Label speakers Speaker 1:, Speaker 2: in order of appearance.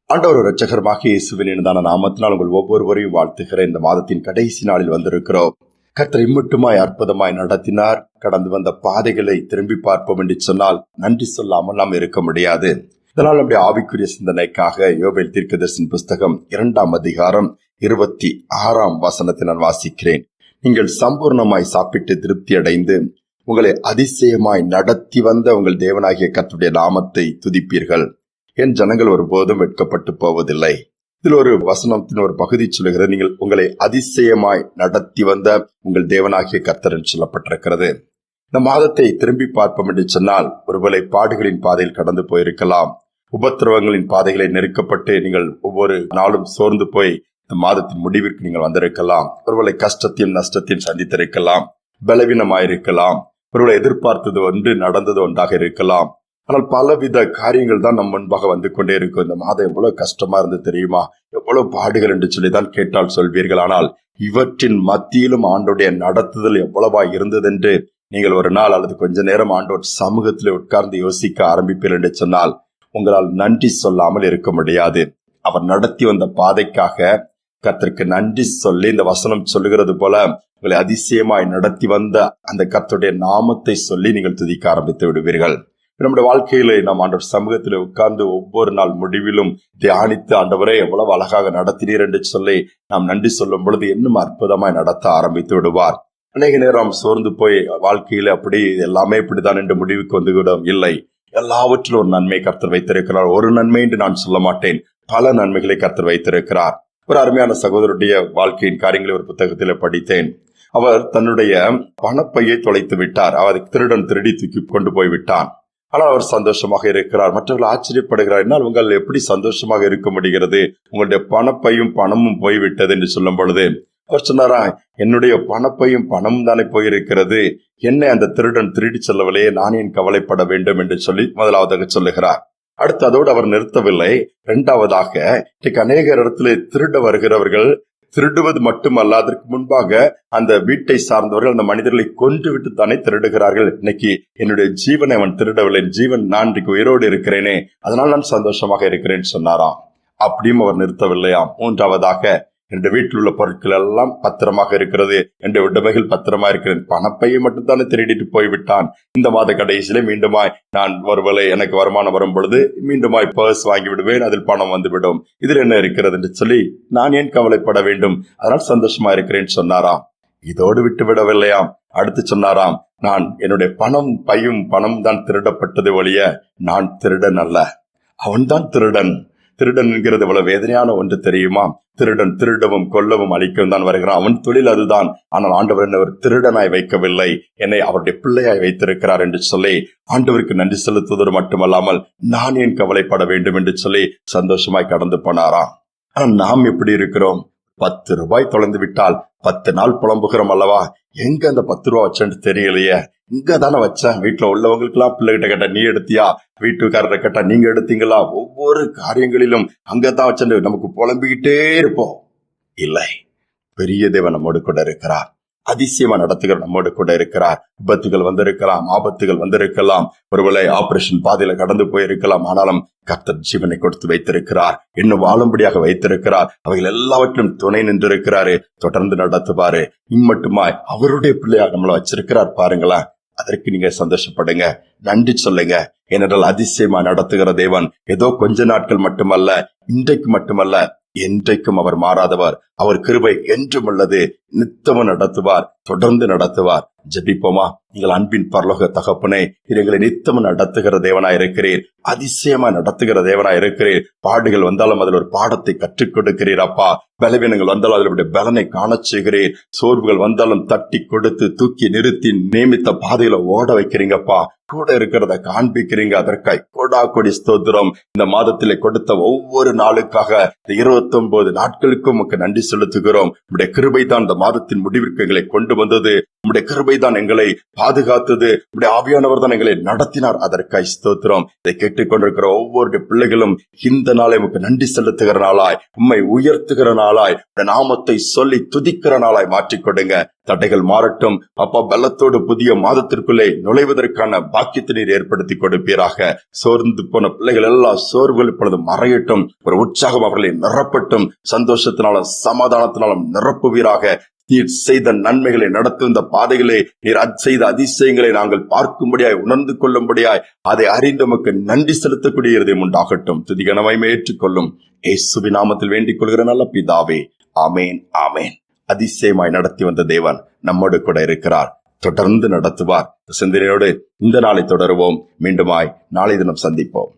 Speaker 1: ஆண்டவர் இரட்சகருமாகிய இயேசுவின் இனிதான நாமத்தினால் உங்கள் ஒவ்வொருவரையும் வாழ்த்துகிற இந்த மாதத்தின் கடைசி நாளில் வந்திருக்கிறோம். கர்த்தர் இம்மட்டுமாய் அற்புதமாய் நடத்தினார். கடந்து வந்த பாதைகளை திரும்பி பார்ப்போம் என்று சொன்னால் நன்றி சொல்லாமல் நாம் இருக்க முடியாது. இதனால் நம்முடைய ஆவிக்குரிய சிந்தனைக்காக யோவேல் தீர்க்கதரிசியின் புஸ்தகம் 2ஆம் அதிகாரம் 26ஆம் வசனத்தை நான் வாசிக்கிறேன். நீங்கள் சம்பூர்ணமாய் சாப்பிட்டு திருப்தி அடைந்து உங்களை அதிசயமாய் நடத்தி வந்த உங்கள் தேவனாகிய கர்த்தருடைய நாமத்தை துதிப்பீர்கள். என் ஜனங்கள் ஒருபோதும் வெட்கப்பட்டு போவதில்லை. இதில் ஒரு வசனத்தின் ஒரு பகுதி சொல்லுகிறது, நீங்கள் உங்களை அதிசயமாய் நடத்தி வந்த உங்கள் தேவனாகிய கர்த்தர் என்று சொல்லப்பட்டிருக்கிறது. இந்த மாதத்தை திரும்பி பார்ப்போம் என்று சொன்னால் ஒருவேளை பாடுகளின் பாதையில் கடந்து போயிருக்கலாம். உபத்திரவங்களின் பாதைகளை நெருக்கப்பட்டு நீங்கள் ஒவ்வொரு நாளும் சோர்ந்து போய் இந்த மாதத்தின் முடிவிற்கு நீங்கள் வந்திருக்கலாம். ஒருவேளை கஷ்டத்தையும் நஷ்டத்தையும் சந்தித்திருக்கலாம். பலவீனமாயிருக்கலாம். ஒருவேளை எதிர்பார்த்தது ஒன்று நடந்தது ஒன்றாக இருக்கலாம். ஆனால் பலவித காரியங்கள் தான் நம் முன்பாக வந்து கொண்டே இருக்கும். இந்த மாதம் எவ்வளவு கஷ்டமா இருந்து தெரியுமா, எவ்வளவு பாடுகள் என்று சொல்லிதான் கேட்டால் சொல்வீர்கள். ஆனால் இவற்றின் மத்தியிலும் ஆண்டோடைய நடத்துதல் எவ்வளவா இருந்ததென்று நீங்கள் ஒரு நாள் அல்லது கொஞ்ச நேரம் ஆண்டோர் சமூகத்தில் உட்கார்ந்து யோசிக்க ஆரம்பிப்பீர்கள் என்று சொன்னால் உங்களால் நன்றி சொல்லாமல் இருக்க முடியாது. அவர் நடத்தி வந்த பாதைக்காக கர்த்தருக்கு நன்றி சொல்லி, இந்த வசனம் சொல்லுகிறது போல உங்களை அதிசயமாய் நடத்தி வந்த அந்த கர்த்தருடைய நாமத்தை சொல்லி நீங்கள் துதிக்க ஆரம்பித்து விடுவீர்கள். நம்முடைய வாழ்க்கையில நாம் ஆண்டவர் சமூகத்தில் உட்கார்ந்து ஒவ்வொரு நாள் முடிவிலும் தியானித்து ஆண்டவரே எவ்வளவு அழகாக நடத்தினீர் என்று சொல்லி நாம் நன்றி சொல்லும் பொழுது இன்னும் அற்புதமாய் நடத்த ஆரம்பித்து விடுவார். அநேக நேரம் சோர்ந்து போய் வாழ்க்கையில அப்படி எல்லாமே இப்படிதான் என்று முடிவுக்கு வந்து விடும். இல்லை, எல்லாவற்றிலும் ஒரு நன்மை கர்த்தர் வைத்திருக்கிறார். ஒரு நன்மை என்று நான் சொல்ல மாட்டேன், பல நன்மைகளை கர்த்தர் வைத்திருக்கிறார். ஒரு அருமையான சகோதரருடைய வாழ்க்கையின் காரியங்களை ஒரு புத்தகத்தில் படித்தேன். அவர் தன்னுடைய பணப்பையை தொலைத்து விட்டார். அவர் திருடன் திருடி தூக்கி கொண்டு போய் விட்டான். ஆனால் அவர் சந்தோஷமாக இருக்கிறார். மற்றவர்கள் ஆச்சரியப்படுகிறார், என்னால் உங்கள் எப்படி சந்தோஷமாக இருக்க முடிகிறது, உங்களுடைய பணப்பையும் பணமும் போய்விட்டது என்று சொல்லும் பொழுது அவர் சொன்னாரா, என்னுடைய பணப்பையும் பணமும் தானே போயிருக்கிறது, என்னை அந்த திருடன் திருடி செல்லவில்லையே, நான் ஏன் கவலைப்பட வேண்டும் என்று சொல்லி முதலாவதாக சொல்லுகிறார். அடுத்து அதோடு அவர் நிறுத்தவில்லை. இரண்டாவதாக, இன்றைக்கு அநேக இடத்துல திருட வருகிறவர்கள் திருடுவது மட்டுமல்ல, அதற்கு முன்பாக அந்த வீட்டை சார்ந்தவர்கள் அந்த மனிதர்களை கொன்று விட்டு தானே திருடுகிறார்கள். இன்னைக்கு என்னுடைய ஜீவனை அவன் திருடவில்லை, ஜீவன் நான் இன்றைக்கு உயிரோடு இருக்கிறேனே, அதனால் நான் சந்தோஷமாக இருக்கிறேன்னு சொன்னாராம். அப்படியும் அவர் நிறுத்தவில்லையாம். மூன்றாவதாக, என்னுடைய வீட்டில் உள்ள பொருட்கள் எல்லாம் பத்திரமாக இருக்கிறது, என்னுடைய உடைமைகள் பத்திரமா இருக்கிறேன், பணப்பையை மட்டும் தானே திருடிட்டு போய்விட்டான். இந்த மாத கடைசியில மீண்டுமாய் நான் ஒருவேளை எனக்கு வருமானம் வரும் பொழுது மீண்டுமாய் பர்ஸ் வாங்கி விடுவேன், அதில் பணம் வந்துவிடும், இதில் என்ன இருக்கிறது என்று சொல்லி நான் ஏன் கவலைப்பட வேண்டும், அதனால் சந்தோஷமா இருக்கிறேன்னு சொன்னாராம். இதோடு விட்டு விடவில்லையாம். அடுத்து சொன்னாராம், நான் என்னுடைய பணம் பையும் பணம் தான் திருடப்பட்டது ஒழிய நான் திருடன் அல்ல, அவன்தான் திருடன். திருடன் என்கிறது இவ்வளவு வேதனையான ஒன்று தெரியுமா? திருடன் திருடவும் கொல்லவும் அழிக்கவும் தான் வருகிறான், அவன் தொழில் அதுதான். ஆனால் ஆண்டவர் என்னை ஒரு திருடனாய் வைக்கவில்லை, என்னை அவருடைய பிள்ளையாய் வைத்திருக்கிறார் என்று சொல்லி ஆண்டவருக்கு நன்றி செலுத்துவது மட்டுமல்லாமல் நான் ஏன் கவலைப்பட வேண்டும் என்று சொல்லி சந்தோஷமாய் கடந்து போனாராம். ஆனால் நாம் எப்படி இருக்கிறோம்? 10 ரூபாய் தொலைந்து விட்டால் 10 நாள் புலம்புகிறோம் அல்லவா, எங்க அந்த 10 ரூபாய் வச்சேன்னு தெரியலையே, இங்க தானே வச்சேன், வீட்டுல உள்ளவங்களுக்கு எல்லாம் பிள்ளைகிட்ட கேட்டா நீ எடுத்தியா, வீட்டுக்காரரை கேட்டா நீங்க எடுத்தீங்களா, ஒவ்வொரு காரியங்களிலும் அங்கதான் வச்சு நமக்கு புலம்பிக்கிட்டே இருப்போம். இல்லை, பெரிய தேவன் நம்மோடு கூட இருக்கிறார், அதிசயமா நடத்துகிற நம்மோடு கூட இருக்கிறார். விபத்துகள் வந்திருக்கலாம், ஆபத்துகள் வந்திருக்கலாம், ஒருவேளை ஆபரேஷன் பாதையில கடந்து போயிருக்கலாம், ஆனாலும் கர்த்தர் ஜீவனை கொடுத்து வைத்திருக்கிறார், இன்னும் வாழும்படியாக வைத்திருக்கிறார். அவைகள் எல்லாவற்றிலும் துணை நின்றிருக்கிறாரு, தொடர்ந்து நடத்துவாரு. இம்மட்டுமாய் அவருடைய பிள்ளையாக நம்மளை வச்சிருக்கிறார் பாருங்களேன். அதற்கு நீங்க சந்தோஷப்படுங்க, நன்றி சொல்லுங்க. ஏனென்றால் அதிசயமா நடத்துகிற தேவன் ஏதோ கொஞ்ச நாட்கள் மட்டுமல்ல, இன்றைக்கு மட்டுமல்ல, என்றைக்கும் அவர் மாறாதவர். அவர் கிருபை என்றும் உள்ளது, நித்தமும் நடத்துவார், தொடர்ந்து நடத்துவார். ஜெபிப்போமா? நீங்கள் அன்பின் பரலோக தகப்பனே, எங்களை நித்தமும் நடத்துகிற தேவனாய் இருக்கிறீர், அதிசயமா நடத்துகிற தேவனாய் இருக்கிறீர். பாடுகள் வந்தாலும் அதில் ஒரு பாடத்தை கற்றுக் கொடுக்கிறீர் அப்பா. பலவீனங்கள் வந்தாலும் அதனுடைய பலனை காணச் செய்கிறீர். சோர்வுகள் வந்தாலும் தட்டி கொடுத்து தூக்கி நிறுத்தி நியமித்த பாதையில ஓட வைக்கிறீங்கப்பா. கூட இருக்கிறத காண்பிக்கிறீங்க, அதற்காய் கோடா கொடி ஸ்தோத்திரம். இந்த மாதத்திலே கொடுத்த ஒவ்வொரு நாளுக்காக, இந்த 29 நாட்களுக்கும் உமக்கு நன்றி செலுத்துகிறோம். உம்முடைய கிருபை தான் இந்த மாதத்தின் முடிவிற்கு எங்களை கொண்டு வந்தது. உம்முடைய கிருபை தான் எங்களை பாதுகாத்தது. உம்முடைய ஆவியானவர் தான் எங்களை நடத்தினார். அதற்காய் ஸ்தோத்திரம். இதை கேட்டுக்கொண்டிருக்கிற ஒவ்வொரு பிள்ளைகளும் இந்த நாளை உமக்கு நன்றி செலுத்துகிற நாளாய், உம்மை உயர்த்துகிற நாளாய், நாமத்தை சொல்லி துதிக்கிற நாளாய் மாற்றிக்கொடுங்க. தடைகள் மாறட்டும் அப்பா. பலத்தோடு புதிய மாதத்திற்குள்ளே நுழைவதற்கான பாக்கியத்தை நீர் ஏற்படுத்தி கொடுப்பீராக. சோர்ந்து போன பிள்ளைகள் எல்லாம் சோர்வுகள் இப்பொழுது மறையட்டும். ஒரு உற்சாகம் அவர்களை நிரப்பட்டும். சந்தோஷத்தினாலும் சமாதானத்தினாலும் நிரப்புவீராக. நீர் செய்த நன்மைகளை நடத்தும் இந்த பாதைகளே, நீர் செய்த அதிசயங்களை நாங்கள் பார்க்கும்படியாய், உணர்ந்து கொள்ளும்படியாய், அதை அறிந்து நமக்கு நன்றி செலுத்தக்கூடிய இருதயம் உண்டாகட்டும். துதிகனமாய் ஏற்றுக்கொள்ளும் இயேசுவின் நாமத்தில் வேண்டிக் கொள்கிற நல்ல பிதாவே, ஆமேன், ஆமேன். அதிசயமாய் நடத்தி வந்த தேவன் நம்மோடு கூட இருக்கிறார். தொடர்ந்து நடத்துவார். சிந்தனையோடு இந்த நாளை தொடருவோம். மீண்டுமாய் நாளை தினம் சந்திப்போம்.